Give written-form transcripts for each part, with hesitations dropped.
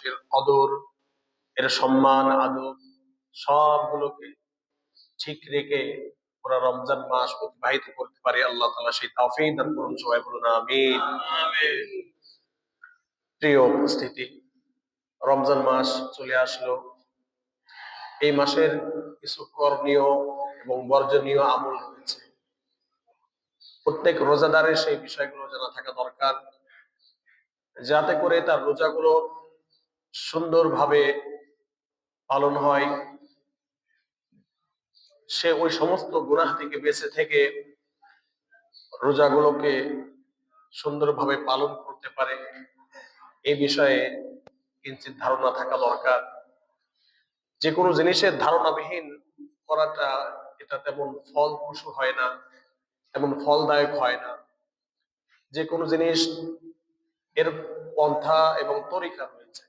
মানুষের কদর, এর সম্মান আদব সবগুলোকে ঠিক রেখে ওরা রমজান মাস অতিবাহিত করতে পারে। আল্লাহ তাআলা সেই তৌফিক দান করুন। সবাই বলুন আমিন। প্রিয় উপস্থিতি, রমজান মাস চলে আসলো। এই মাসের কিছু করণীয় এবং বর্জনীয় আমল রয়েছে। প্রত্যেক রোজাদারের সেই বিষয়গুলো জানা থাকা দরকার, যাতে করে তার রোজাগুলো সুন্দরভাবে পালন হয়, সে ওই সমস্ত গুনাহ থেকে বেঁচে থেকে রোজাগুলোকে সুন্দরভাবে পালন করতে পারে। এই বিষয়ে কিঞ্চিত ধারণা থাকা দরকার। যে কোনো জিনিসের ধারণাবিহীন করাটা এটা তেমন ফলপ্রসূ হয় না, তেমন ফলদায়ক হয় না। যে কোনো জিনিস এর পন্থা এবং তরিকা রয়েছে।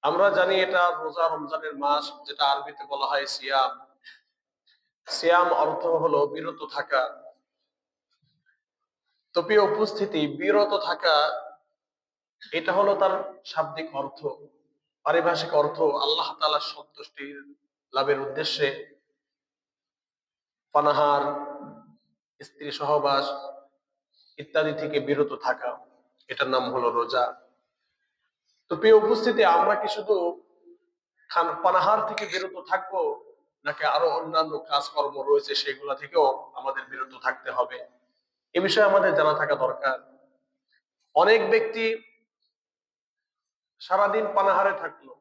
আমরা জানি এটা রোজা, রমজানের মাস, যেটা আরবিতে বলা হয় সিয়াম। সিয়াম অর্থ হলো বিরত থাকা। তো প্রিয় উপস্থিতি, বিরত থাকা এটা হলো তার শাব্দিক অর্থ। পারিভাষিক অর্থ আল্লাহ তাআলার সন্তুষ্টি লাভের উদ্দেশ্যে পানাহার, স্ত্রী সহবাস ইত্যাদি থেকে বিরত থাকা, এটার নাম হলো রোজা। তো প্রিয় উপস্থিতি, আমরা কি শুধু পানাহার থেকে বিরত থাকবো, নাকি আরো অন্যান্য কাজকর্ম রয়েছে সেগুলা থেকেও আমাদের বিরত থাকতে হবে? এ বিষয়ে আমাদের জানা থাকা দরকার। অনেক ব্যক্তি সারাদিন পানাহারে থাকলো,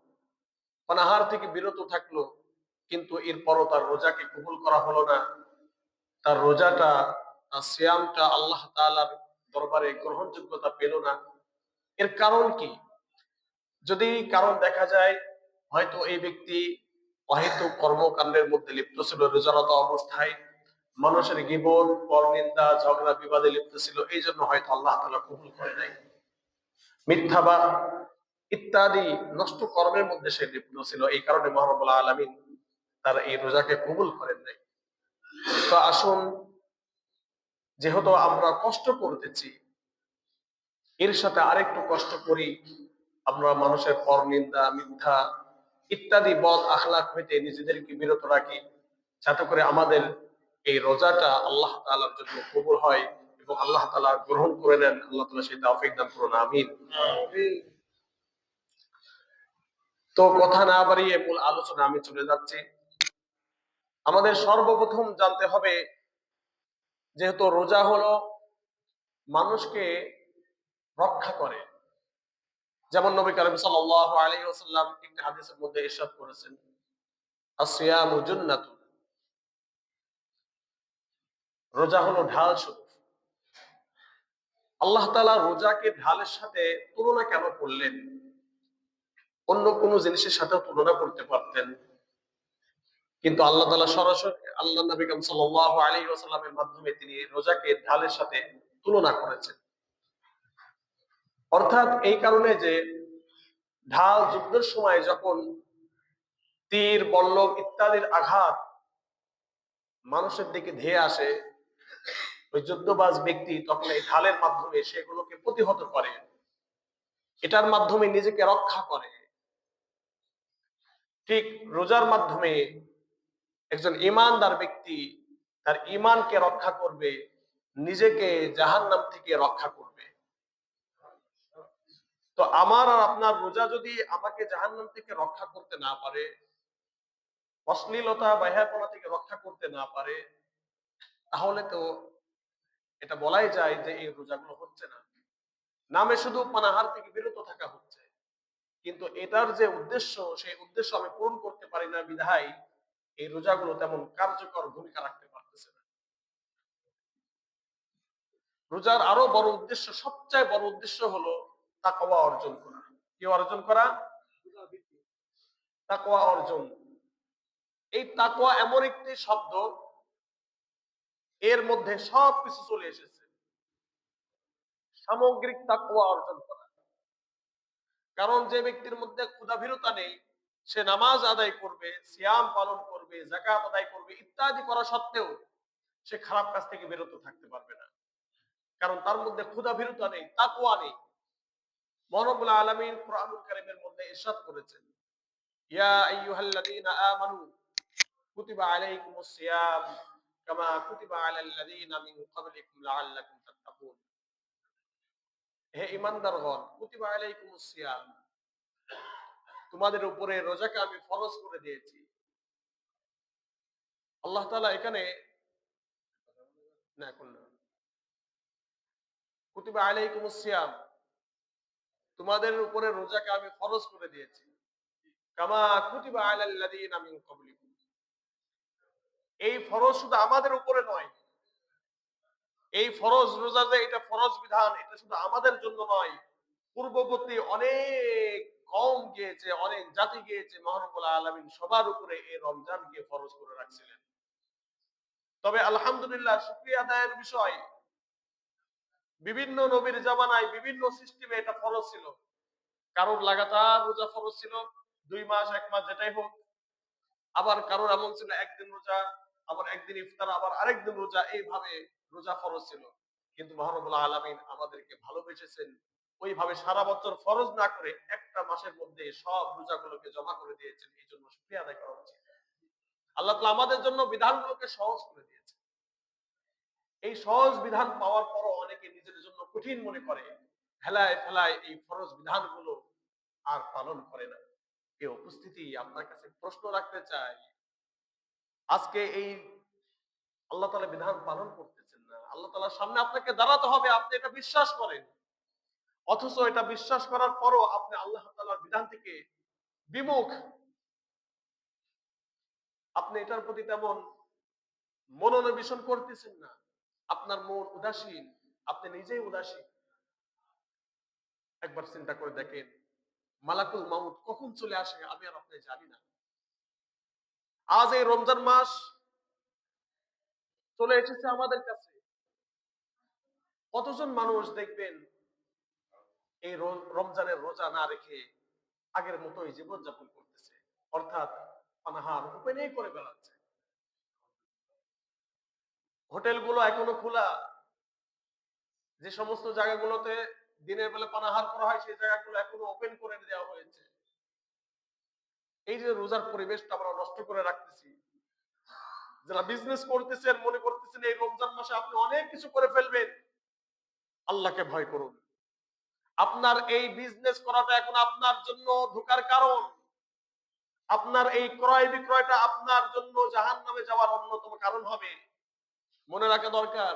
পানাহার থেকে বিরত থাকলো, কিন্তু এরপরও তার রোজাকে কবুল করা হলো না। তার রোজাটা, তার সিয়ামটা আল্লাহ তাআলার দরবারে গ্রহণযোগ্যতা পেল না। এর কারণ কি? যদি কারণ দেখা যায়, হয়তো এই ব্যক্তি অহেতুক কর্মকাণ্ডের মধ্যে লিপ্ত ছিল রোজারত অবস্থায়, মানুষের গীবত, পরনিন্দা, ঝগড়া বিবাদে লিপ্ত ছিল, এই জন্য হয়তো আল্লাহ তাআলা কবুল করে নাই। মিথ্যাবাদ ইত্যাদি নষ্ট কর্মের মধ্যে সে লিপ্ত ছিল, এই কারণে মহান রব্বুল আলামিন তার এই রোজাকে কবুল করেন নাই। তো আসুন, যেহেতু আমরা কষ্ট করতেছি, এর সাথে আরেকটু কষ্ট করি। আমরা মানুষের পরনিন্দা, মিথ্যা ইত্যাদি বদ আখলাক হইতে নিজেদেরকে বিরত রাখি, যাতে করে আমাদের এই রোজাটা আল্লাহ তাআলার জন্য কবুল হয় এবং আল্লাহ তাআলা গ্রহণ করে নেন। আল্লাহ তাআলা সেই তৌফিক দান করুন, আমিন। তো কথা না বাড়িয়ে মূল আলোচনা আমি চলে যাচ্ছি। আমাদের সর্বপ্রথম জানতে হবে, যেহেতু রোজা হলো মানুষকে রক্ষা করে, যেমন নবী কারীম সাল্লাল্লাহু আলাইহি ওয়াসাল্লাম একটি হাদিসের মধ্যে ইরশাদ করেছেন, আসিয়ামু জুন্নাতুন, রোজা হলো ঢাল স্বরূপ। আল্লাহ তাআলা রোজাকে ঢালের সাথে তুলনা কেন করলেন? অন্য কোনো জিনিসের সাথে তুলনা করতে পারতেন, কিন্তু আল্লাহ তাআলা সরাসরি আল্লাহ নবী কারীম সাল্লাল্লাহু আলাইহি ওয়াসাল্লামের মাধ্যমে তিনি রোজাকে ঢালের সাথে তুলনা করেছেন। অর্থাৎ এই কারণে যে ঢাল যুদ্ধের সময় যখন তীর, বল্লম ইত্যাদির আঘাত মানুষের দিকে ধেয়ে আসে, ওই যুদ্ধবাজ ব্যক্তি তখন এই ঢালের মাধ্যমে সেগুলোকে প্রতিহত করে, এটার মাধ্যমে নিজেকে রক্ষা করে। ঠিক রোজার মাধ্যমে একজন ঈমানদার ব্যক্তি তার ঈমানকে রক্ষা করবে, নিজেকে জাহান্নাম থেকে রক্ষা করবে। তো আমার আর আপনার রোজা যদি আমাকে জাহান্নাম থেকে রক্ষা করতে না পারে, অশ্লীলতা বাহ্যাপনা থেকে রক্ষা করতে না পারে, তাহলে তো এটা বলাই যায় যে এই রোজাগুলো হচ্ছে না। নামে শুধু পানাহার থেকে বিরত থাকা হচ্ছে, কিন্তু এটার যে উদ্দেশ্য, সেই উদ্দেশ্য আমি পূরণ করতে পারি না বিধায় এই রোজাগুলো তেমন কার্যকর ভূমিকা রাখতে পারতেছে না। রোজার আরো বড় উদ্দেশ্য, সবচেয়ে বড় উদ্দেশ্য হলো তাকওয়া অর্জন করা। কি অর্জন করা? তাকওয়া অর্জন। এই তাকওয়া এমন একটি শব্দ, এর মধ্যে সবকিছু চলে এসেছে। সামগ্রিক তাকওয়া অর্জন করা। কারণ যে ব্যক্তির মধ্যে ক্ষুধাভীরতা নেই, সে নামাজ আদায় করবে, সিয়াম পালন করবে, যাকাত আদায় করবে ইত্যাদি করা সত্ত্বেও সে খারাপ কাজ থেকে বিরত থাকতে পারবে না, কারণ তার মধ্যে ক্ষুধাভীরতা নেই, তাকওয়া নেই। মহান রব্বুল আলামিন কোরআনুল কারীমের মধ্যে ইরশাদ করেছেন, ইয়া আইয়ুহাল্লাযীনা আমানু কুতিবা আলাইকুমুস সিয়াম কামা কুতিবা আলাল লাযীনা মিন ক্বাবলিকুম লাআল্লাকুম তাত্তাকুন। হে ঈমানদারগণ, কুতিবা আলাইকুমুস সিয়াম, তোমাদের উপরে রোজাকে আমি ফরজ করে দিয়েছি। আল্লাহ তাআলা এখানে না এখন না, কুতিবা আলাইকুমুস সিয়াম, তোমাদের উপরে রোজাকে আমি ফরজ করে দিয়েছি। কামা কুতিবা আলাল লাযীনা মিন ক্বাবলিকুম, এই ফরজ শুধু আমাদের উপরে নয়, এই ফরজ রোজা যে এটা ফরজ বিধান, এটা শুধু আমাদের জন্য নয়, পূর্ববর্তী অনেক কওম গিয়েছে, অনেক জাতি গিয়েছে, মহান রব্বুল আলামিন সবার উপরে এই রমজানকে ফরজ করে রাখছিলেন। তবে আলহামদুলিল্লাহ, শুকরিয়া আদায়ের বিষয়, বিভিন্ন নবীর জামানায় বিভিন্ন সিস্টেমে এটা ফরজ ছিল। কারোর লাগাতার রোজা ফরজ ছিল, 2 মাস 1 মাস যেটাই হোক। আবার কারোর এমন ছিল একদিন রোজা, আবার একদিন ইফতার, আবার আরেকদিন রোজা, এইভাবে রোজা ফরজ ছিল। কিন্তু মহান রব্বুল আলামিন আমাদেরকে ভালোবেসেছেন, ওইভাবে সারা বছর ফরজ না করে একটা মাসের মধ্যে সব রোজাগুলোকে জমা করে দিয়েছেন। এই জন্য শুকরিয়া আদায় করা উচিত। আল্লাহ তাআলা আমাদের জন্য বিধানগুলোকে সহজ করে দিয়েছেন। এই সহজ বিধান পাওয়ার পরও অনেকে নিজের জন্য কঠিন মনে করে, হেলায় ফেলায় এই ফরজ বিধানগুলো আর পালন করে না। এই উপস্থিতি আপনার কাছে প্রশ্ন রাখতে চাই, আজকে এই আল্লাহ তাআলা বিধান পালন করতেছেন না, আল্লাহ তাআলার সামনে আপনাকে দাঁড়াতে হবে, আপনি এটা বিশ্বাস করেন, অথচ এটা বিশ্বাস করার পরও আপনি আল্লাহ তাআলার বিধান থেকে বিমুখ, আপনি এটার প্রতি তেমন মনোনিবেশন করতেছেন না, আপনার মন উদাসীন, আপনি নিজেই উদাসীন। একবার চিন্তা করে দেখেন, মালাকুল মাউত কখন চলে আসে আমি আর আপনি জানি না। আজ এই রমজান মাস চলে এসেছে আমাদের কাছে, কতজন মানুষ দেখবেন এই রমজানের রোজা না রেখে আগের মতোই জীবনযাপন করতেছে, অর্থাৎ পানাহার ওপেনেই করে বেড়াচ্ছে। হোটেলগুলো এখনো খোলা, যে সমস্ত জায়গাগুলোতে দিনের বেলা পানাহার করা হয় সেই জায়গাগুলো এখনো ওপেন করে দেওয়া হয়েছে। এই যে রোজার পরিবেশটা আমরা নষ্ট করে রাখতেছি, যারা বিজনেস করতেছেন মনে করতেছেন এই রমজান মাসে আপনি অনেক কিছু করে ফেলবেন, আল্লাহকে ভয় করুন। আপনার এই বিজনেস করাটা এখন আপনার জন্য ধোঁকার কারণ, আপনার এই ক্রয় বিক্রয়টা আপনার জন্য জাহান্নামে যাওয়ার অন্যতম কারণ হবে। মনে রাখা দরকার,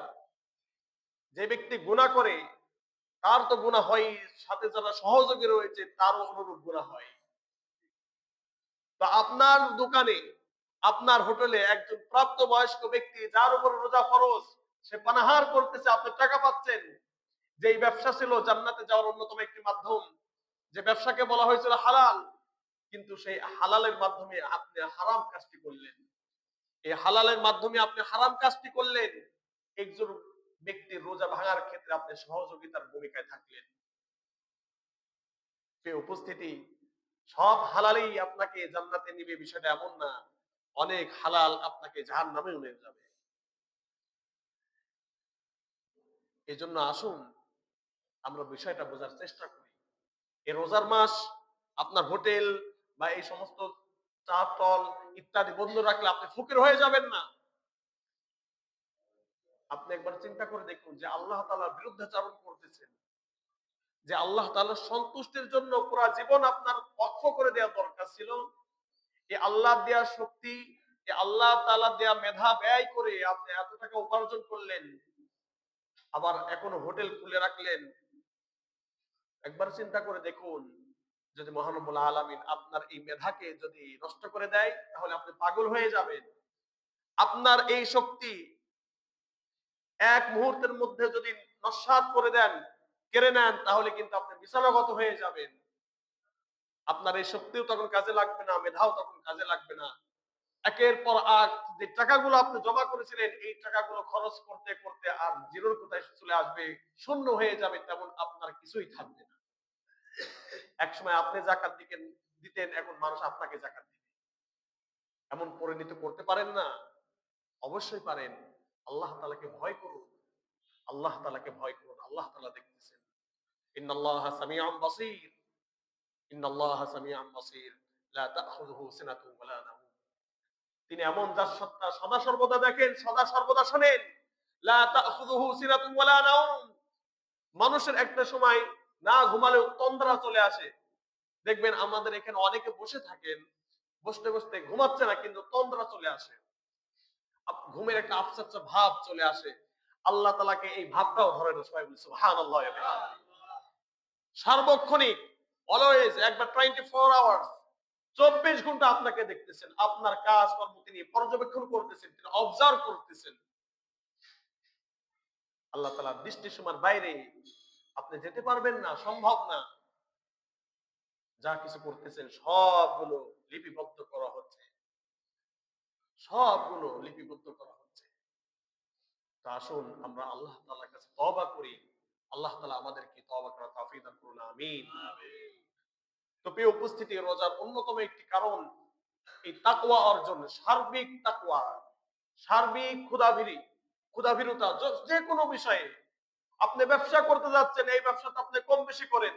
যে ব্যক্তি গুনাহ করে তার তো গুনাহ হয়, সাথে যারা সহযোগী রয়েছে তারও অনুরূপ গুনাহ হয়। তো আপনার দোকানে, আপনার হোটেলে একজন প্রাপ্তবয়স্ক ব্যক্তি যার উপর রোজা ফরজ, সে পানাহার করতেছে, আপনি টাকা পাচ্ছেন। যেই ব্যবসা ছিল জান্নাতে যাওয়ার অন্যতম একটি মাধ্যম, যে ব্যবসাকে বলা হয়েছিল হালাল, কিন্তু সেই হালালের মাধ্যমে আপনি হারাম কাজটি করলেন। এই হালালের মাধ্যমে আপনি হারাম কাজটি করলেন, একজন ব্যক্তির রোজা ভাঙার ক্ষেত্রে আপনি সহযোগিতার ভূমিকায় থাকলেন। সে উপস্থিতি, সব হালালই আপনাকে জান্নাতে নিবে বিষয়টা এমন না, অনেক হালাল আপনাকে জাহান্নামেও নিয়ে যাবে। এজন্য আসুন আমরা বিষয়টা বোঝার চেষ্টা করি। এই রোজার মাস আপনার হোটেল বা এই সমস্ত চা স্টল ইত্যাদি বন্ধ রাখলে আপনি ফকির হয়ে যাবেন না। আপনি একবার চিন্তা করে দেখুন যে আল্লাহ তাআলার বিরুদ্ধাচরণ করতেছেন, যে আল্লাহ তাআলার সন্তুষ্টির জন্য পুরো জীবন আপনার ওয়াকফ করে দেওয়া দরকার ছিল, এই আল্লাহ দেয়া শক্তি, এই আল্লাহ তাআলা দেয়া মেধা ব্যয় করে আপনি এত টাকা উপার্জন করলেন, আবার এখনো হোটেল খুলে রাখলেন। একবার চিন্তা করে দেখুন, যদি মহানবুল আলামিন আপনার এই মেধাকে যদি নষ্ট করে দেয় তাহলে আপনি পাগল হয়ে যাবেন। আপনার এই শক্তি এক মুহূর্তের মধ্যে যদি নস্যাৎ করে দেন, কেড়ে নেন, তাহলে কিন্তু আপনি বিছানাগত হয়ে যাবেন। আপনার এই শক্তিও তখন কাজে লাগবে না, মেধাও তখন কাজে লাগবে না। একের পর এক যে টাকাগুলো আপনি জমা করেছিলেন, এই টাকাগুলো খরচ করতে করতে আর জিরোর কোথায় চলে আসবে, শূন্য হয়ে যাবে, তেমন আপনার কিছুই থাকবে না। একসময় আপনি যাকাত দিতেন, এখন মানুষ আপনাকে যাকাত দিবে। এমন পরিণত করতে পারেন না? অবশ্যই পারেন। আল্লাহ তাআলাকে ভয় করুন, আল্লাহ তাআলাকে ভয় করুন, আল্লাহ তাআলা দেখতেছেন। ইন্নাল্লাহা সামিউন বাসীর, ইন্নাল্লাহা সামিউন বাসীর, লা তাখুযুহু সিনাতুন ওয়ালা নাওম। তিনি এমন যার সত্তা সদা সর্বদা দেখেন, সদা সর্বদা শোনেন। লা তাখুযুহু সিনাতুন ওয়ালা নাওম। মানুষের একটা সময় না ঘুমালেও তন্দ্রা চলে আসে। দেখবেন আমাদের এখানে অনেকে বসে থাকেন, বসতে বসতে ঘুমাচ্ছে না কিন্তু তন্দ্রা চলে আসে, ঘুমের একটা আফসাচ্ছা ভাব চলে আসে। আল্লাহ তাআলাকে এই ভাবটাও ধরে না। সবাই বলি সুবহানাল্লাহ। সার্বক্ষণিক, অলওয়েজ, একবার 24 আওয়ার্স, 24 ঘন্টা আপনাকে দেখতেছেন, আপনার কাজ কর্ম তিনি পর্যবেক্ষণ করতেছেন, তিনি অবজার্ভ করতেছেন। আল্লাহ তাআলার দৃষ্টি সীমার বাইরে আপনি যেতে পারবেন না, সম্ভব না। যা কিছু করতেছেন সবগুলো লিপিবদ্ধ করা হচ্ছে, সবগুলো লিপিবদ্ধ করা হচ্ছে। তো আসুন আমরা আল্লাহ তাআলার কাছে তওবা করি। আল্লাহ তাআলা আমাদেরকে তওবা করার তৌফিক দান করুন। আমিন। তো প্রিয় উপস্থিতি, রোজার অন্যতম একটি কারণ এই তাকওয়া অর্জন, সার্বিক তাকওয়া, সার্বিক ক্ষুধাভীরতা। যে কোনো বিষয়ে আপনি ব্যবসা করতে যাচ্ছেন, এই ব্যবসাটা আপনি কম বেশি করেন,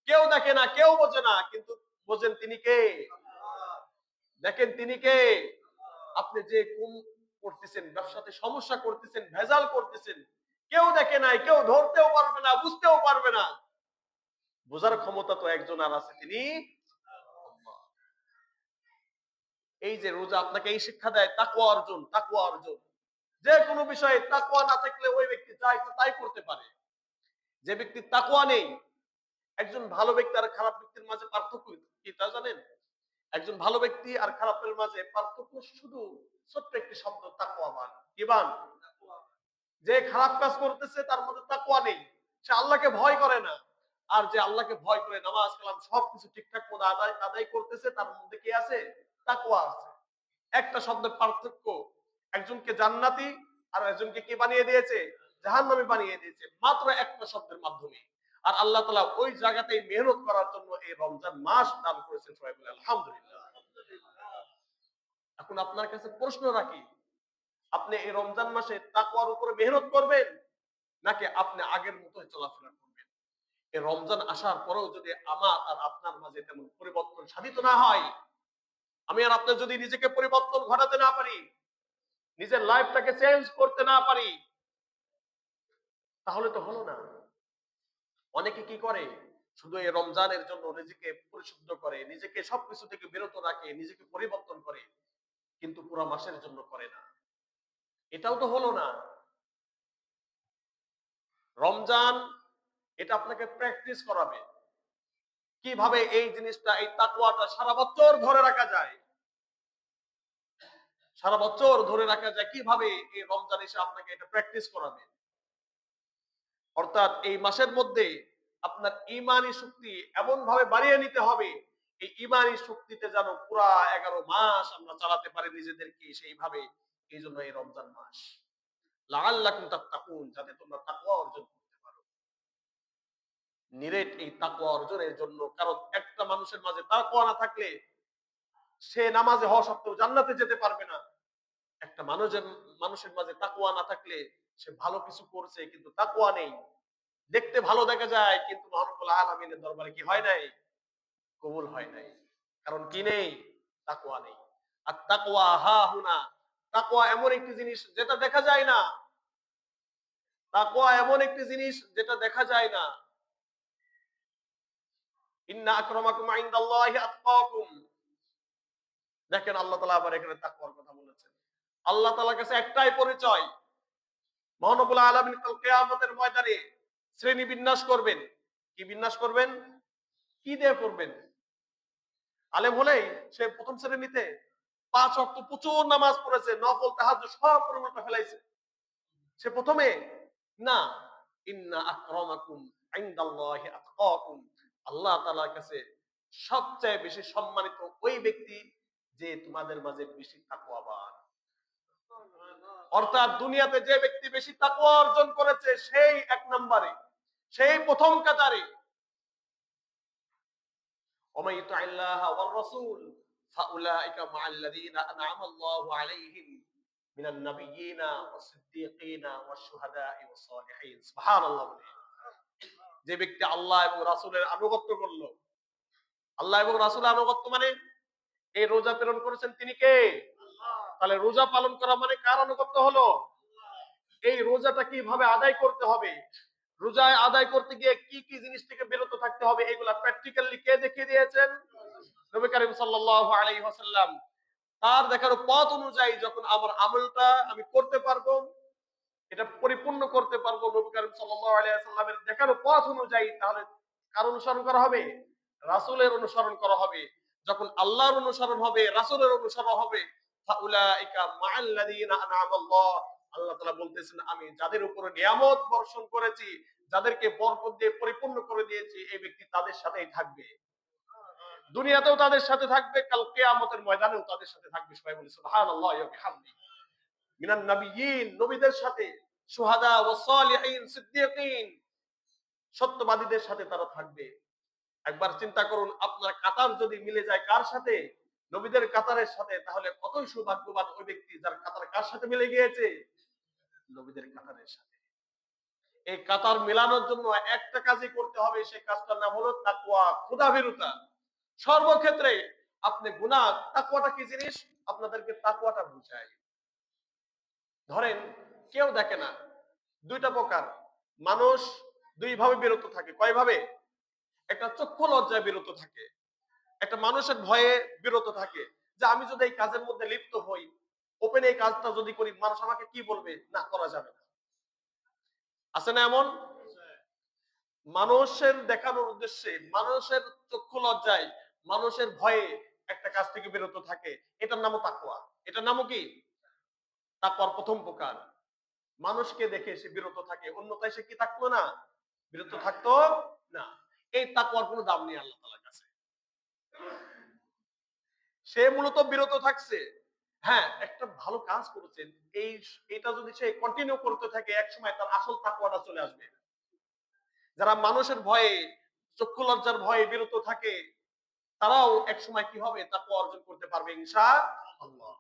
কেউ দেখে না, কেউ বোঝে না, কিন্তু বোঝেন তিনি কে, দেখেন তিনি কে। আপনি যে কম করতেছেন, ব্যবসাতে সমস্যা করতেছেন, ভেজাল করতেছেন, কেউ দেখে নাই, কেউ ধরতেও পারবে না, বুঝতেও পারবে না। বোঝার ক্ষমতা তো একজন আর আছে, তিনি আল্লাহ। এই যে রোজা আপনাকে এই শিক্ষা দেয়, তাকওয়া অর্জন, তাকওয়া অর্জন। যে কোনো বিষয়ে তাকওয়া না থাকলে ওই ব্যক্তি যা ইচ্ছা তাই করতে পারে। যে ব্যক্তির তাকওয়া নেই, একজন ভালো ব্যক্তি আর খারাপ ব্যক্তির মাঝে পার্থক্য কি তা জানেন? একজন ভালো ব্যক্তি আর খারাপের মাঝে পার্থক্য শুধু ছোট্ট একটি শব্দ, তাকওয়াবান। কিবান? যে খারাপ কাজ করতেছে তার মধ্যে তাকওয়া নেই, সে আল্লাহকে ভয় করে না। আর যে আল্লাহকে ভয় করে, নামাজ কালাম সবকিছু ঠিকঠাক মতো আদায় আদায় করতেছে, তার মধ্যে কি আছে? তাকওয়া আছে। একটা শব্দের পার্থক্য, একজনকে জান্নাতি আর একজনকে কি বানিয়ে দিয়েছে? জাহান্নামী বানিয়ে দিয়েছে, মাত্র একটা শব্দের মাধ্যমে। আর আল্লাহ তাআলা ওই জায়গাতেই মেহনত করার জন্য এই রমজান মাস দান করেছেন। সবাই বলে আলহামদুলিল্লাহ। এখন আপনার কাছে প্রশ্ন রাখি, আপনি এই রমজান মাসে তাকওয়ার উপরে মেহনত করবেন, নাকি আপনি আগের মতোই চলাফেরা করবেন? এই রমজান আসার পরেও যদি আমার আর আপনার মাঝে তেমন পরিবর্তন সাধিত না হয়, আমি আর আপনি যদি নিজেকে পরিবর্তন ঘটাতে না পারি, নিজের লাইফটাকে চেঞ্জ করতে না পারি, তাহলে তো হলো না। অনেকে কি করে, শুধু এই রমজানের জন্য নিজেকে পরিশুদ্ধ করে, নিজেকে সবকিছু থেকে বিরত রাখে, নিজেকে পরিবর্তন করে, কিন্তু পুরো মাসের জন্য করে না। এটাও তো হলো না। রমজান এটা আপনাকে প্র্যাকটিস করাবে কিভাবে এই জিনিসটা, এই তাকওয়াটা সারা বছর ধরে রাখা যায়। সারা বছর ধরে রাখা যায় কিভাবে, এই রমজান এসে আপনাকে এটা প্র্যাকটিস করাবে। অর্থাৎ এই মাসের মধ্যে আপনার ঈমানী শক্তি এমন ভাবে বাড়িয়ে নিতে হবে, এই ঈমানী শক্তিতে যেন পুরা 11 মাস আমরা চালাতে পারি নিজেদেরকে সেইভাবে। এই জন্য এই রমজান মাস, লাআল্লাকুম তাত্তাকুন, যাতে তোমরা তাকওয়া অর্জন করতে পারো। নিরেট এই তাকওয়া অর্জনের জন্য, কারণ একটা মানুষের মাঝে তাকওয়া না থাকলে সে নামাজে হওয়া সত্ত্বেও জান্নাতে যেতে পারবে না। একটা মানুষের মাঝে তাকওয়া না থাকলে সে ভালো কিছু করছে কিন্তু তাকওয়া নেই, দেখতে ভালো দেখা যায় কিন্তু মহানবুল আলামিনের দরবারে কি হয় নাই? কবুল হয় নাই। কারণ কি নেই? তাকওয়া নেই। আর তাকওয়া হা হুনা, তাকওয়া এমন একটি জিনিস যেটা দেখা যায় না। তাকওয়া এমন একটি জিনিস যেটা দেখা যায় না। ইন্না আকরামাকুম ইনদাল্লাহি আতকাকুম। দেখেন আল্লাহ তাআলা আবার এখানে তাকওয়ার কথা বলেছেন। আল্লাহ তাআলার কাছে একটাই পরিচয়। মহানবুল আলামিন কাল কিয়ামতের ময়দানে শ্রেণী বিন্যাস করবেন। কি বিন্যাস করবেন? কি দিয়ে করবেন? আলেম হলেই সে প্রথম শ্রেণীতে 5 ওয়াক্ত প্রচুর নামাজ পড়েছে, নফল তাহাজ্জুদ সব পরিবর্তন ফেলাইছে, সে প্রথমে না। ইন্না আকরামাকুম ইনদাল্লাহি আতকাকুম। আল্লাহ তাআলার কাছে সবচেয়ে বেশি সম্মানিত ওই ব্যক্তি যে তোমাদের মাঝে বেশি তাকওয়াবান। অর্থাৎ দুনিয়াতে যে ব্যক্তি বেশি তাকওয়া অর্জন করেছে সেই এক নম্বরে, সেই প্রথম কাতারে। ومن يطع الله والرسول فاولئك مع الذين انعم الله عليهم من النبيين والصديقين والشهداء والصالحين. সুবহানাল্লাহ। যে ব্যক্তি আল্লাহ এবং রাসূলের আনুগত্য করলো, আল্লাহ এবং রাসূলের আনুগত্য মানে এই রোজা প্রেরণ করেছেন তিনি কে? তাহলে রোজা পালন করা মানে কার আনুগত্য হলো? এই রোজাটা কিভাবে আদায় করতে হবে, রোজায় আদায় করতে গিয়ে কি কি জিনিস থেকে বিরত থাকতে হবে, এগুলা প্র্যাকটিক্যালি কে দেখিয়ে দিয়েছেন? নবী করিম সাল্লাল্লাহু আলাইহি ওয়াসাল্লাম। তার দেখানো পথ অনুযায়ী যখন আমার আমলটা আমি করতে পারবো, এটা পরিপূর্ণ করতে পারবো নবী করিম সাল্লাল্লাহু আলাইহি ওয়াসাল্লামের দেখানো পথ অনুযায়ী, তাহলে কার অনুসরণ করা হবে? রাসূলের অনুসরণ করা হবে। যখন আল্লাহর অনুসরণ হবে, রাসূলের অনুসরণ হবে, ফাউলাইকা মাআল্লাযীনা আনআমাল্লাহ, আল্লাহ তাআলা বলতেছেন আমি যাদের উপরে নিয়ামত বর্ষণ করেছি, যাদেরকে বরকত দিয়ে পরিপূর্ণ করে দিয়েছি, এই ব্যক্তি তাদের সাথেই থাকবে। দুনিয়াতেও তাদের সাথে থাকবে, কাল কিয়ামতের ময়দানেও তাদের সাথে থাকবে। সবাই বলি সুবহানাল্লাহি ওয়া বিহামদিহি। মিনান নাবিয়্যিন, নবীদের সাথে, শুহাদা ওয়াস সালিহিন, সিদ্দীকিন, সত্যবাদীদের সাথে তারা থাকবে। একবার চিন্তা করুন, আপনার কাতার যদি মিলে যায় কার সাথে? নবীদের কাতারের সাথে, তাহলে কতই সৌভাগ্যবান ওই ব্যক্তি যার কাতার কার সাথে মিলে গিয়েছে? নবীদের কাতারের সাথে। এই কাতার মেলানোর জন্য একটা কাজই করতে হবে, সেই কাজটার নাম হলো তাকওয়া, খোদাভীরুতা। সর্বক্ষেত্রে আপনি গুনাহ, তাকওয়াটা কি জিনিস আপনাদেরকে তাকওয়াটা বুঝাই। ধরেন কেউ দেখে না, দুইটা প্রকার মানুষ, দুই ভাবে বিরত থাকে। কয় ভাবে? একটা চক্ষু লজ্জায় বিরত থাকে, একটা মানুষের ভয়ে বিরত থাকে, যে আমি যদি এই কাজের মধ্যে লিপ্ত হই, ওপেন এই কাজটা যদি করি, মানুষ আমাকে কি বলবে, না করা যাবে না। আছে না এমন? মানুষের দেখানোর উদ্দেশ্যে, মানুষের চক্ষু লজ্জায়, মানুষের ভয়ে একটা কাজ থেকে বিরত থাকে, এটার নামও তাকওয়া। এটার নামও কি? তাকওয়ার প্রথম প্রকার। মানুষকে দেখে সে বিরত থাকে, অন্যথায় সে কি থাকতো না? বিরত থাকতো না। এই তাকওয়ার কোনো দাম নেই আল্লাহ তাআলার কাছে। সে মূলত বিরত থাকছে। হ্যাঁ, একটা ভালো কাজ করেছেন, এই এটা যদি সে কন্টিনিউ করতে থাকে, একসময় তার আসল তাকওয়াটা চলে আসবে। যারা মানুষের ভয়ে, চক্ষু লজ্জার ভয়ে বিরত থাকে, তারাও একসময় কি হবে? তাকওয়া অর্জন করতে পারবে ইনশাআল্লাহ।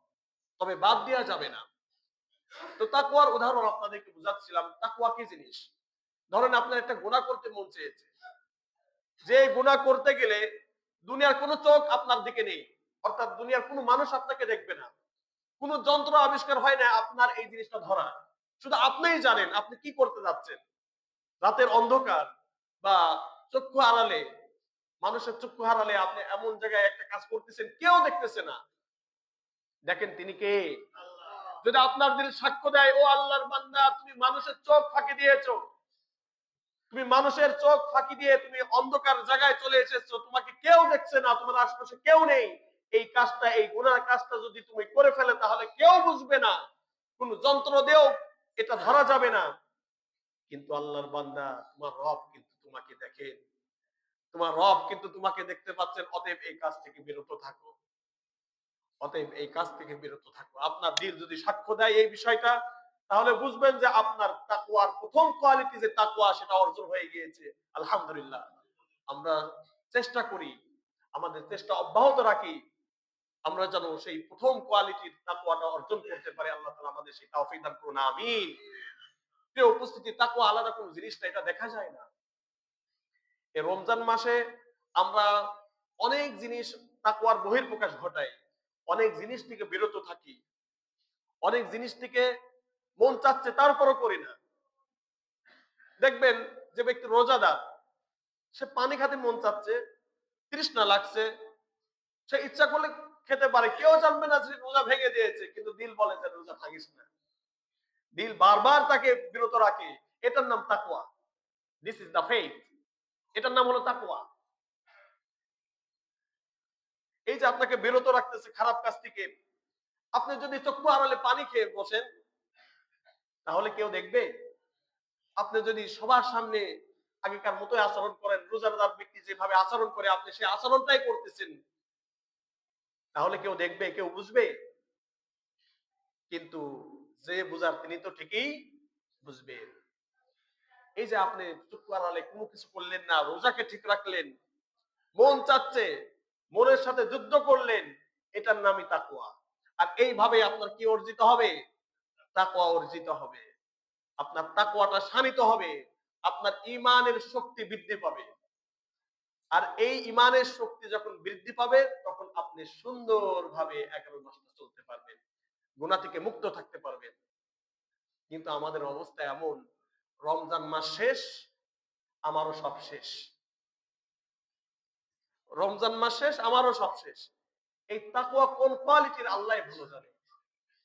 তবে বাদ দেওয়া যাবে না। তো তাকওয়ার উদাহরণ আপনাদেরকে বুঝাচ্ছিলাম, তাকওয়া কি জিনিস। ধরেন আপনার একটা গুনাহ করতে মন চেয়েছে, যে গুনাহ করতে গেলে দুনিয়ার কোনো চোখ আপনার দিকে নেই, অর্থাৎ দুনিয়ার কোনো মানুষ আপনাকে দেখবে না, কোনো যন্ত্র আবিষ্কার হয় না আপনার এই জিনিসটা ধরা, শুধু আপনিই জানেন আপনি কি করতে যাচ্ছেন। রাতের অন্ধকার বা চক্ষু হারালে, মানুষের চক্ষু হারালে আপনি এমন জায়গায় একটা কাজ করতেছেন, কেউ দেখতেছে না। দেখেন তিনি কে? যদি আপনার দিল সাক্ষ্য দেয়, ও আল্লাহর বান্দা, তুমি মানুষের চোখ ফাঁকি দিয়েছো, তুমি মানুষের চোখ ফাঁকি দিয়ে তুমি অন্ধকার জায়গায় চলে এসেছো, তোমাকে কেউ দেখছে না, তোমার আশেপাশে কেউ নেই, এই কাজটা, এই গুনার কাজটা যদি তুমি করে ফেলে, তাহলে কেউ বুঝবে না, কোন যন্ত্র দিয়েও এটা ধরা যাবে না। কিন্তু আল্লাহর বান্দা, তোমার রব কিন্তু তোমাকে দেখেন, তোমার রব কিন্তু তোমাকে দেখতে পাচ্ছেন, অতএব এই কাজ থেকে বিরত থাকো, অতএব এই কাজ থেকে বিরত থাকো। আপনার দিল যদি সাক্ষ্য দেয় এই বিষয়টা, তাহলে বুঝবেন যে আপনার তাকওয়ার প্রথম কোয়ালিটি যে তাকওয়া, সেটা অর্জন হয়ে গিয়েছে। আলহামদুলিল্লাহ। আমরা চেষ্টা করি, আমাদের চেষ্টা অব্যাহত রাখি, আমরা যেন সেই প্রথম কোয়ালিটির তাকওয়াটা অর্জন করতে পারি। আল্লাহ তাআলা আমাদের সেই তৌফিক দান করুন, আমিন। প্রিয় উপস্থিতি, তাকওয়া আলাদা কোন জিনিস না, এটা দেখা যায় না। এই রমজান মাসে আমরা অনেক জিনিস তাকওয়ার বহিঃপ্রকাশ ঘটাই, অনেক জিনিস থেকে বিরত থাকি, অনেক জিনিস থেকে মন চাচ্ছে তারপরও করি না। দেখবেন যে ব্যক্তি রোজাদার, সে পানি খেতে মন চাচ্ছে, তৃষ্ণা লাগছে, সে ইচ্ছা করলে খেতে পারে, কেউ জানবে না যে রোজা ভেঙে দিয়েছে, কিন্তু দিল বলে যে রোজা ভাঙিস না। দিল বারবার তাকে বিরত রাখে। এটার নাম তাকওয়া। This is the faith. এটার নাম হলো তাকওয়া। এই যে আপনাকে বিরত রাখতেছে খারাপ কাজ থেকে, আপনি যদি চক্ষু আড়ালে পানি খেয়ে বসেন, তাহলে কেউ দেখবে? আপনি যদি সবার সামনে আগেকার মতোই আচরণ করেন, রোজাদার ব্যক্তি যেভাবে আচরণ করে আপনি সেই আচরণটাই করতেছেন, তাহলে কেউ দেখবে, কেউ বুঝবে? কিন্তু যে বুঝার তিনি তো ঠিকই বুঝবেন। এই যে আপনি চক্ষু আড়ালে কোনো কিছু করলেন না, রোজাকে ঠিক রাখলেন, মন চাচ্ছে, মনের সাথে যুদ্ধ করলেন, এটার নামই তাকওয়া। আর এইভাবে আপনার কি অর্জিত হবে? তাকওয়া অর্জিত হবে। আপনার তাকওয়াটা শানিত হবে, আপনার ইমানের শক্তি বৃদ্ধি পাবে। আর এই ইমানের শক্তি যখন বৃদ্ধি পাবে তখন আপনি সুন্দরভাবে 11 মাসটা চলতে পারবেন, গুনাহ থেকে মুক্ত থাকতে পারবেন। কিন্তু আমাদের অবস্থা এমন, রমজান মাস শেষ, আমারও সব শেষ। রমজান মাস শেষ, আমারও সব শেষ। এই তাকওয়া কোন কোয়ালিটির আল্লাহই ভালো জানে।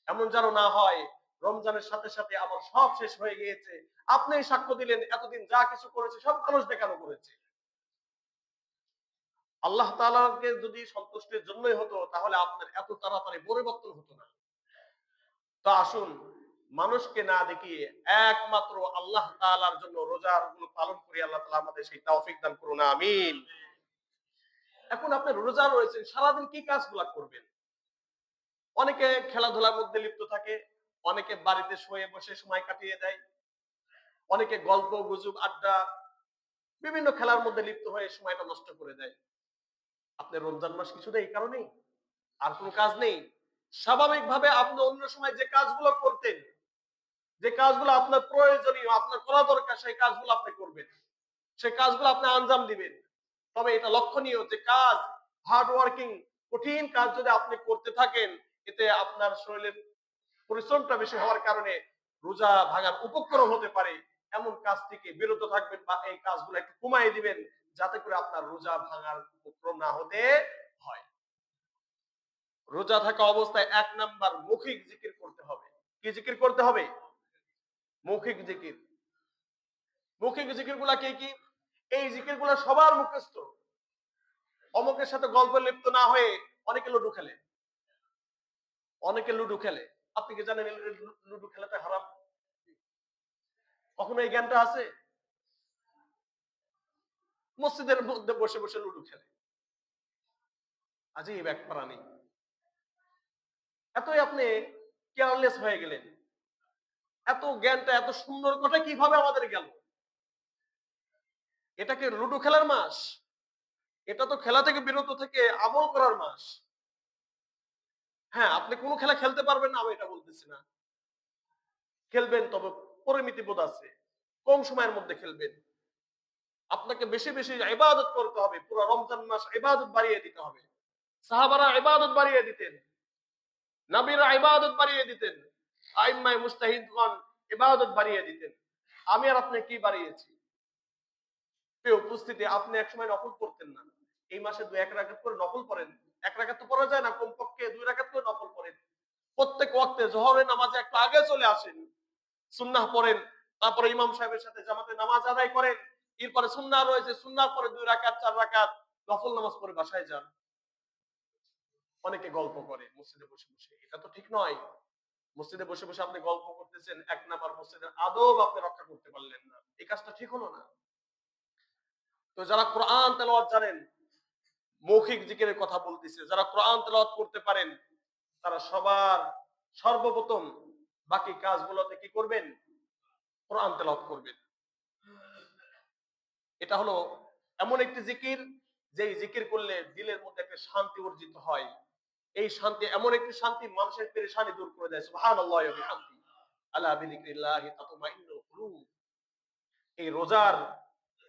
এমন যেন না হয় রমজানের সাথে সাথে আমার সব শেষ হয়ে গিয়েছে, আপনি সাক্ষ্য দিলেন এতদিন যা কিছু করেছে সব মানুষ দেখানো করেছে। আল্লাহ তাআলাকে যদি সন্তুষ্টির জন্যই হতো তাহলে আপনার এত তাড়াতাড়ি পরিবর্তন হতো না। তো আসুন, মানুষকে না দেখিয়ে একমাত্র আল্লাহ তাআলার জন্য রোজার গুলো পালন করি। আল্লাহ তাআলা আমাদের সেই তৌফিক দান করুন, আমিন। এখন আপনি রোজা রয়েছেন, সারাদিন কি কাজগুলা করবেন? অনেকে খেলাধুলার মধ্যে লিপ্ত থাকে, অনেকে বাড়িতে শুয়ে বসে সময় কাটিয়ে দেয়, অনেকে গল্প গুজব আড্ডা বিভিন্ন খেলার মধ্যে লিপ্ত হয়ে সময়টা নষ্ট করে দেয়। আপনি রমজান মাস কিছু নেই, এই কারণেই আর কোনো কাজ নেই। স্বাভাবিকভাবে আপনি অন্য সময় যে কাজগুলো করতেন, যে কাজগুলো আপনার প্রয়োজনীয়, আপনার করা দরকার, সেই কাজগুলো আপনি করবেন, সেই কাজগুলো আপনি আঞ্জাম দিবেন। তবে এটা লক্ষণীয় যে কাজ, হার্ড ওয়ার্কিং, কঠিন কাজ যদি আপনি করতে থাকেন, এতে আপনার শরীরের পরিশ্রমটা বেশি হওয়ার কারণে রোজা ভাঙার উপক্রম হতে পারে। এমন কাজ থেকে বিরত থাকবেন বা এই কাজগুলো একটু কমাই দিবেন, যাতে করে আপনার রোজা ভাঙার উপক্রম না হতে হয়। রোজা থাকা অবস্থায় 1 নাম্বার মৌখিক জিকির করতে হবে। কি জিকির করতে হবে? মৌখিক জিকির। মৌখিক জিকির গুলা কি কি? এই জিকির গুলা সবার মুখস্থ। অমুকের সাথে গল্পে লিপ্ত না হয়ে অনেকে লুডু খেলে, অনেকে লুডু খেলে। আপনি কি জানেন লুডু খেলাটা হারাম? কখনো এই জ্ঞানটা আছে? মসজিদের মধ্যে বসে বসে লুডু খেলে, আজীব এক প্রাণী। এতই আপনি কেয়ারলেস হয়ে গেলেন, এত জ্ঞানটা এত সুন্দর কথা কিভাবে আমাদের গেল? এটাকে লুডো খেলার মাস? এটা তো খেলা থেকে বিরত থেকে আমল করার মাস। হ্যাঁ, আপনি কোন খেলা খেলতে পারবেন না আমি এটা বলতেছি না, খেলবেন, তবে পরিমিতি বোধ আছে, কম সময়ের মধ্যে খেলবেন। আপনাকে বেশি বেশি ইবাদত করতে হবে, পুরো রমজান মাস ইবাদত বাড়িয়ে দিতে হবে। সাহাবারা ইবাদত বাড়িয়ে দিতেন, নবীরা ইবাদত বাড়িয়ে দিতেন, আইম্মায়ে মুজতাহিদগণ ইবাদত বাড়িয়ে দিতেন। আমি আর আপনি কি বাড়িয়েছি? প্রিয় উপস্থিতি, আপনি একসময় নফল পড়তেন না, এই মাসে 2-1 রাকাত করে নফল পড়েন। 1 রাকাত তো পড়া যায় না, কমপক্ষে 2 রাকাত করে নফল পড়েন। প্রত্যেক ওয়াক্তে জোহরের নামাজে একটু আগে চলে আসেন, সুন্নাহ পড়েন, তারপরে ইমাম সাহেবের সাথে জামাতে নামাজ আদায় করেন। এরপরে সুন্নাহ রয়েছে, সুন্নাহ পরে 2 রাকাত 4 রাকাত নফল নামাজ পড়ে বাসায় যান। অনেকে গল্প করে মসজিদে বসে বসে, এটা তো ঠিক নয়। মসজিদে বসে বসে আপনি গল্প করতেছেন, 1 নাম্বার মসজিদের আদব আপনি রক্ষা করতে পারলেন না, এই কাজটা ঠিক হলো না। তো যারা কোরআন তেলাওয়াত জানেন, মৌখিক জিকিরের কথা বলতেছে, যারা কোরআন তেলাওয়াত করতে পারেন, তারা সবার সর্বপ্রথম বাকি কাজগুলোতে কি করবেন? কোরআন তেলাওয়াত করবেন। এটা হলো এমন একটি জিকির, যেই জিকির করলে দিলের মধ্যে একটা শান্তি অর্জিত হয়। এই শান্তি এমন একটি শান্তি, মানুষের পেরেশানি দূর করে দেয়। সুবহানাল্লাহি ওয়া বিহামদিহি, আলা বিযিকরিল্লাহি তাতমাইন্নুল কুলুব। এই রোজার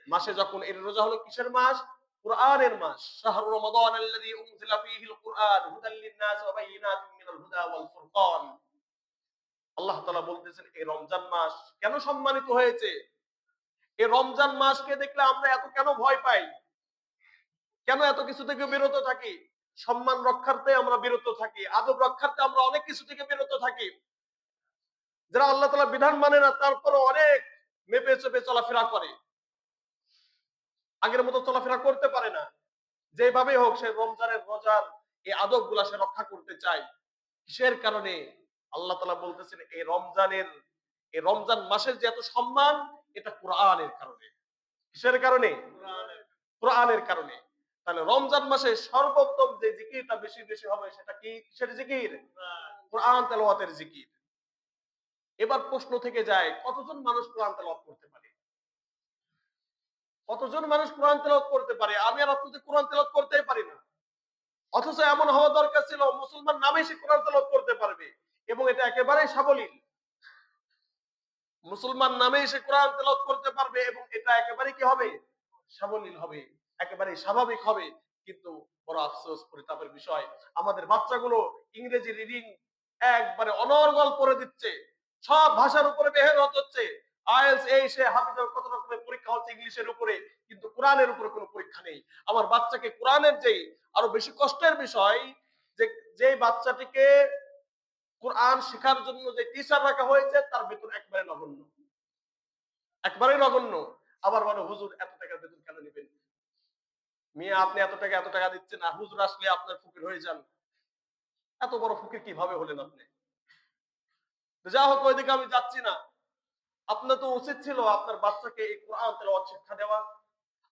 মাসে যখন, এই রোজা হলো কিসের মাস? কোরআনের মাস। শাহরু রমাদান আল্লাযী উনজিলা ফীহিল কুরআন হুদাল লিন-নাস ওয়া বায়িনাতিন মিনাল হুদা ওয়াল ফুরকান। আল্লাহ তাআলা বলতেছেন এই রমজান মাস কেন সম্মানিত হয়েছে? এই রমজান মাসকে দেখলে আমরা এত কেন ভয় পাই? কেন এত কিছু থেকে বিরত থাকি? সম্মান রক্ষার্থে আমরা বিরত থাকি, আদব রক্ষার্থে আমরা অনেক কিছু থেকে বিরত থাকি। যারা আল্লাহ তাআলার বিধান মানে না, তারপরও অনেক মেপে চেপে চলাফেরা করে, আগের মতো চলাফেরা করতে পারে না। যেভাবে হোক সে রমজানের রোজার এই আদব গুলা সে রক্ষা করতে চায়। কিসের কারণে? আল্লাহ তাআলা বলতেছেন এই রমজান মাসের যে এত সম্মান, এটা কোরআনের কারণে। কিসের কারণে? কোরআনের কারণে। তাহলে রমজান মাসে সর্বোত্তম যে জিকিরটা বেশি বেশি হবে সেটা কি? কিসের জিকির? কোরআন তেলাওয়াতের জিকির। এবার প্রশ্ন থেকে যায়, কতজন মানুষ কোরআন তেলাওয়াত করতে পারে? কতজন মানুষ কোরআন তেলাওয়াত করতে পারে? আমি আর আপনি তো কোরআন তেলাওয়াত করতেই পারি না। অথচ এমন হওয়া দরকার ছিল মুসলমান নামে সে কোরআন তেলাওয়াত করতে পারবে, এবং এটা একেবারেই সাবলীল। মুসলমান নামে সে কোরআন তেলাওয়াত করতে পারবে এবং এটা একেবারে কি হবে, সাবলীল হবে, একেবারে স্বাভাবিক হবে। কিন্তু বড় আফসোস পরিতাপের বিষয়, আমাদের বাচ্চাগুলো ইংরেজি রিডিং একবারে অনর্গল করে দিচ্ছে, সব ভাষার উপরে মেহনত হচ্ছে, আইএলস এই সে হাফিজের কত রকমের পরীক্ষা হচ্ছে ইংলিশের উপরে, কিন্তু কোরআনের উপরে কোনো পরীক্ষা নেই। আমার বাচ্চাকে কোরআনের যেই আরো বেশি কষ্টের বিষয়, যে যে বাচ্চাটিকে কোরআন শেখার জন্য যে টিচার রাখা হয়েছে তার বেতন একবারে নগণ্য, একবারেই নগণ্য। আবার বলে হুজুর এত টাকা বেতন কেন নেবেন, মিয়া আপনি এত টাকা দিচ্ছেন আর হুজুর আসলে আপনার ফকির হয়ে যান, এত বড় ফকির কিভাবে হলেন আপনি? যা হোক ওইদিকে আমি যাচ্ছি না। আপনার তো উচিত ছিল আপনার বাচ্চাকে এই কোরআন তেলাওয়াত শিক্ষা দেওয়া।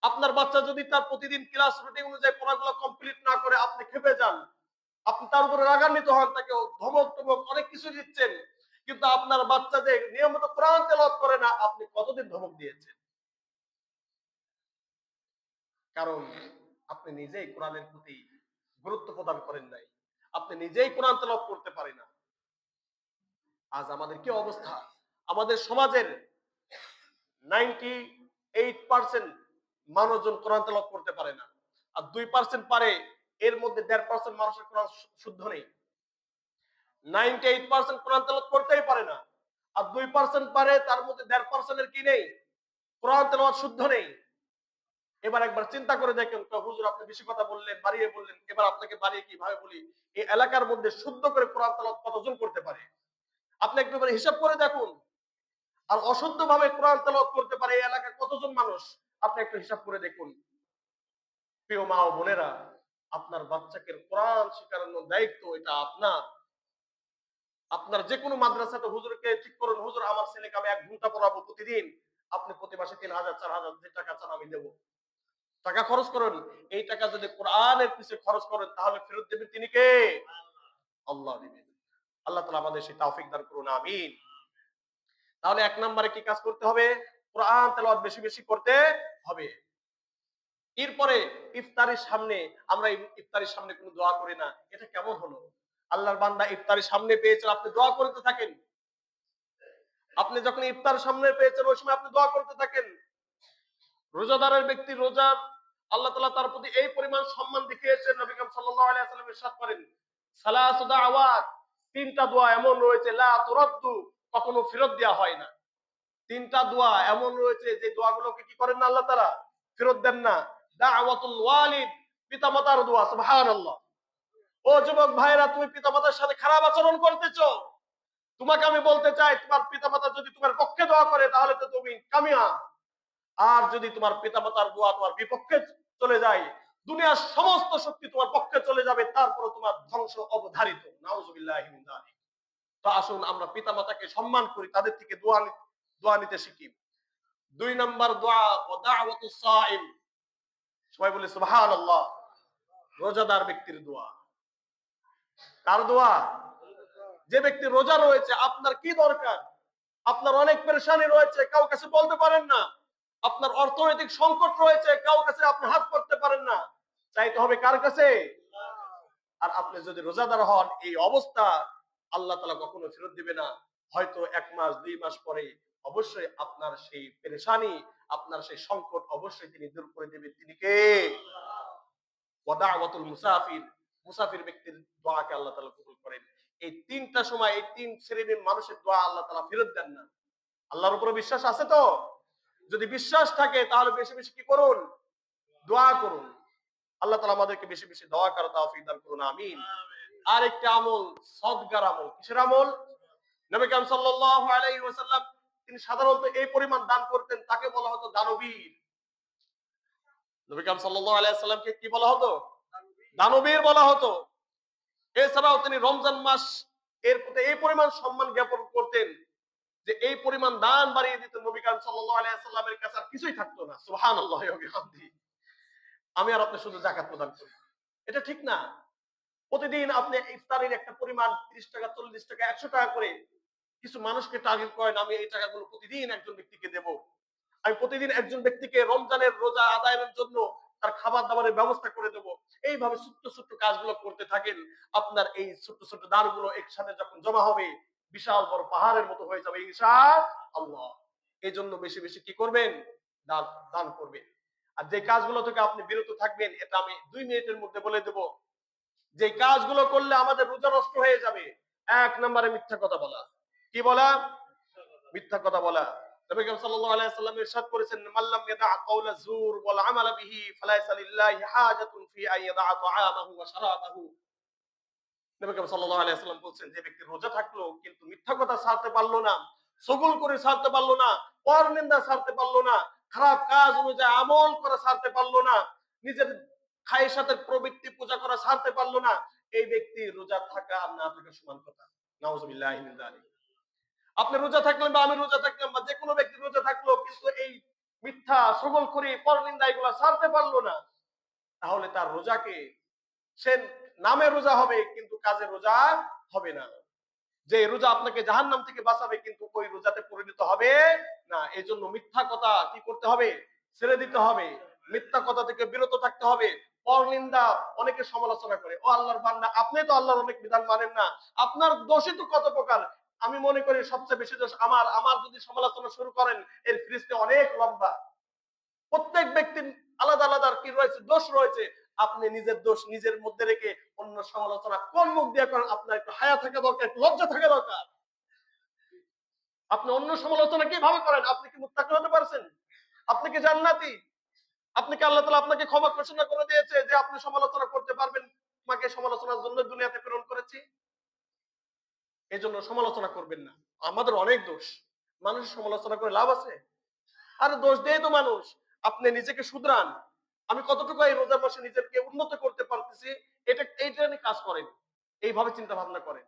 আপনার বাচ্চা যদি তার প্রতিদিন ক্লাস রুটিন অনুযায়ী পড়াগুলো কমপ্লিট না করে আপনি খেপে যান, আপনি তার উপরে রাগান্বিত হন, তাকে ধমক টমক অনেক কিছু দিচ্ছেন, কিন্তু আপনার বাচ্চা যে নিয়মিত কোরআন তেলাওয়াত করে না, আপনি কতদিন ধমক দিয়েছেন? কারণ আপনি নিজেই কোরআনের প্রতি গুরুত্ব প্রদান করেন নাই, আপনি নিজেই কোরআন তেলাওয়াত করতে পারেন না। আজ আমাদের কি অবস্থা, আমাদের সমাজের 98% মানুষজন কোরআন তেলাওয়াত করতে পারে না, আর 2% পারে, এর মধ্যে 1.5% মানুষের কোরআন শুদ্ধ নেই। 98% কোরআন তেলাওয়াত করতেই পারে না, আর 2% পারে, তার মধ্যে 1.5% এর কি নেই, কোরআন তেলাওয়াত শুদ্ধ নেই। এবার একবার চিন্তা করে দেখেন তো, হুজুর আপনি বেশি কথা বললেন, বাড়িয়ে বললেন, এবার আপনাকে বাড়িয়ে কিভাবে বলি, এই এলাকার মধ্যে শুদ্ধ করে কোরআন তেলাওয়াত কতজন করতে পারে? আপনি একটু হিসাব করে দেখুন। আর অশুদ্ধ ভাবে কোরআন তেলাওয়াত করতে পারে এই এলাকার কতজন মানুষ, আপনি একটু হিসাব করে দেখুন। প্রিয় মা ও বোনেরা, আপনার বাচ্চাকে কোরআন শেখানোর দায়িত্ব এটা আপনার। আপনার যে কোনো মাদ্রাসাতে হুজুরকে ঠিক করুন, হুজুর আমার ছেলেকে আমি 1 ঘন্টা পড়াবো প্রতিদিন, আপনি প্রতি মাসে 3,000 4,000 যে টাকা চান আমি দেবো, টাকা খরচ করুন। এই টাকা যদি কোরআনের পিছনে খরচ করেন তাহলে ফেরত দেবেন তিনি কে? আল্লাহ দিবেন। আল্লাহ তাআলা আমাদের সেই তৌফিক দান করুন, আমিন। তাহলে 1 নম্বরে কি কাজ করতে হবে? কোরআন তেলাওয়াত বেশি বেশি করতে হবে। এরপরে ইফতারের সামনে, আমরা ইফতারের সামনে কোনো দোয়া করি না, এটা কেমন হলো? আল্লাহর বান্দা ইফতারের সামনে পেয়েছেন, আপনি দোয়া করতে থাকেন। আপনি যখন ইফতার সামনে পেয়েছেন ওই সময় আপনি দোয়া করতে থাকেন। রোজাদারের ব্যক্তি রোজার, আল্লাহ তাআলা তার প্রতি এই পরিমাণ সম্মান দেখিয়েছেন, নবী করিম সাল্লাল্লাহু আলাইহি ওয়াসাল্লাম ইরশাদ করেন, সালাসু দাওয়াত, 3টা দোয়া এমন রয়েছে লা তুরাদ্দু, কখনো ফেরত দেওয়া হয় না। 3টা দোয়া এমন রয়েছে যে দোয়াগুলোকে কি করেন না আল্লাহ তাআলা, ফেরত দেন না। দাওয়াতুল ওয়ালিদ, পিতামাতার দোয়া, সুবহানাল্লাহ। ও যুবক ভাইরা, তুমি পিতামাতার সাথে খারাপ আচরণ করতেছো, তোমাকে আমি বলতে চাই, তোমার পিতামাতা যদি তোমার পক্ষে দোয়া করে তাহলে তো তুমি কামিয়াব। আর যদি তোমার পিতামাতার দোয়া তোমার বিপক্ষে চলে যায়, দুনিয়ার সমস্ত শক্তি তোমার পক্ষে চলে যাবে, তারপরে তোমার ধ্বংস অবধারিত। নাউজুবিল্লাহি মিন যালিক। তো আসুন আমরা পিতামাতাকে সম্মান করি, তাদের থেকে দোয়া নিতে শিখি। 2 নম্বর দোয়া, ওয়া দাওয়াতুস সাইম। সবাই বলে সুবহানাল্লাহ। রোজাদার ব্যক্তির দোয়া। কার দোয়া? যে ব্যক্তি রোজা রয়েছে। আপনার কি দরকার? আপনার অনেক পেরেশানি রয়েছে, কারো কাছে বলতে পারেন না। আপনার অর্থনৈতিক সংকট রয়েছে, কারো কাছে আপনি হাত করতে পারেন না। চাইতে হবে কার কাছে? আর আপনি যদি রোজাদার হন, এই অবস্থা আল্লাহ তাআলা কখনো ফেরত দিবে না। হয়তো 1 মাস 2 মাস পরে অবশ্যই আপনার সেই পেরেশানি, আপনার সেই সংকট অবশ্যই তিনি দূর করে দিবেন। তিনি কে? ওয়া দাওয়াতুল মুসাফির, মুসাফির ব্যক্তির দোয়াকে আল্লাহ তাআলা কবুল করেন। এই 3টা সময়, এই 3 শ্রেণীর মানুষের দোয়া আল্লাহ তাআলা ফেরত দেন না। আল্লাহর উপরে বিশ্বাস আছে তো? যদি বিশ্বাস থাকে তাহলে বেশি বেশি কি করুন? দোয়া করুন। আল্লাহ তাআলা আমাদেরকে বেশি বেশি দোয়া করার তৌফিক দান করুন, আমিন। আরেকটা আমল, সদকার আমল। কিসের আমল? নবী করিম সাল্লাল্লাহু আলাইহি ওয়াসাল্লাম তিনি সাধারণত এই পরিমাণ দান করতেন, তাকে বলা হতো দানবীর। নবী করিম সাল্লাল্লাহু আলাইহি ওয়াসাল্লামকে কি বলা হতো? দানবীর বলা হতো। এছাড়াও তিনি রমজান মাস এর প্রতি এই পরিমাণ সম্মান জ্ঞাপন করতেন যে এই পরিমাণ দান বাড়িয়ে দিতেন, নবী করিম সাল্লাল্লাহু আলাইহি ওয়াসাল্লামের কাছে আর কিছুই থাকতো না। সুবহানাল্লাহি ওয়া বিহামদিহি। আমি আর আপনি শুধু যাকাত প্রদান করি, এটা ঠিক না। প্রতিদিন আপনি ইফতারের একটা পরিমাণ 30 টাকা, 40 টাকা, 100 টাকা করে কিছু মানুষকে টার্গেট করেন, আমি এই টাকাগুলো প্রতিদিন একজন ব্যক্তিকে দেব। আমি প্রতিদিন একজন ব্যক্তিকে রমজানের রোজা আদায়ের জন্য তার খাবার দাবারের ব্যবস্থা করে দেব। এইভাবে ছোট্ট ছোট্ট কাজগুলো করতে থাকেন। আপনার এই ছোট্ট ছোট্ট দানগুলো একসাথে যখন জমা হবে, বিশাল বড় পাহাড়ের মতো হয়ে যাবে ইনশাআল্লাহ। এই জন্য বেশি বেশি কি করবেন? দান দান করবেন। আর যে কাজগুলো থেকে আপনি বিরত থাকবেন, এটা আমি 2 মিনিটের মধ্যে বলে দেব। যে কাজগুলো করলে আমাদের রোজা নষ্ট হয়ে যাবে, 1 নম্বরে মিথ্যা কথা বলা। কি বলা? মিথ্যা কথা বলা। নবী করিম সাল্লাল্লাহু আলাইহি ওয়াসাল্লাম ইরশাদ করেছেন, মাল্লাম ইয়াদা কাওলা যুর ওয়াল আমালা বিহি ফালাইসা লিল্লাহি হাজাতুন ফি আন ইয়াদা তাআমাহু ওয়া শারাবাহু। নবী করিম সাল্লাল্লাহু আলাইহি ওয়াসাল্লাম বলছেন, যে ব্যক্তি রোজা থাকলো কিন্তু মিথ্যা কথা ছাড়তে পারলো না, সগল করে ছাড়তে পারলো না, পরনিন্দা ছাড়তে পারলো না, খারাপ কাজ অনুযায়ী আমল করা ছাড়তে পারলো না, নিজের খায়েশাতের প্রবৃত্তি পূজা করা ছাড়তে পারলো না, এই ব্যক্তি রোজা থাকা আর না থাকা সমান কথা। নাউযুবিল্লাহি মিন যালিক। আপনি রোজা থাকলেন বা আমি রোজা থাকলাম বা যে কোনো ব্যক্তি রোজা থাকলো কিন্তু এই মিথ্যা, সগল করে পরনিন্দা এগুলা ছাড়তে পারলো না, তাহলে তার রোজাকে, সে নামে রোজা হবে কিন্তু কাজে রোজা হবে না। যে রোজা আপনাকে জাহান্নাম থেকে বাঁচাবে কিন্তু ওই রোজাতে পরিণত হবে না। এই জন্য মিথ্যা কথা কি করতে হবে? ছেড়ে দিতে হবে। মিথ্যা কথা থেকে বিরত থাকতে হবে। পরনিন্দা, অনেকে সমালোচনা করে, ও আল্লাহর বান্দা, আপনি তো আল্লাহর অনেক বিধান মানেন না, আপনার দোষই তো কত প্রকার। আমি মনে করি সবচেয়ে বেশি দোষ আমার। আমার যদি সমালোচনা শুরু করেন, এর ফিরিস্তি অনেক লম্বা। প্রত্যেক ব্যক্তির আলাদা আলাদা কি রয়েছে? দোষ রয়েছে। আপনি নিজের দোষ নিজের মধ্যে রেখে অন্য সমালোচনা কোন মুখ দিয়ে করেন? আপনার একটু হায়া থাকা দরকার, একটু লজ্জা থাকা দরকার। আপনি অন্য সমালোচনা কিভাবে করেন? আপনি কি মুত্তাকি হতে পারছেন? আপনি কি জান্নাতি? আপনি কি আল্লাহ তাআলা আপনাকে ক্ষমা ঘোষণা করে দিয়েছে যে আপনি সমালোচনা করতে পারবেন? তোমাকে সমালোচনার জন্য দুনিয়াতে প্রেরণ করেছি। এজন্য সমালোচনা করবেন না। আমাদের অনেক দোষ। মানুষের সমালোচনা করে লাভ আছে? আর দোষ দেয় তো মানুষ। আপনি নিজেকে শুধরান। আমি কতটুকু এই রোজার মাসে নিজেকে উন্নত করতে পারতেছি, এইটা নিয়ে কাজ করেন। এইভাবে চিন্তা ভাবনা করেন।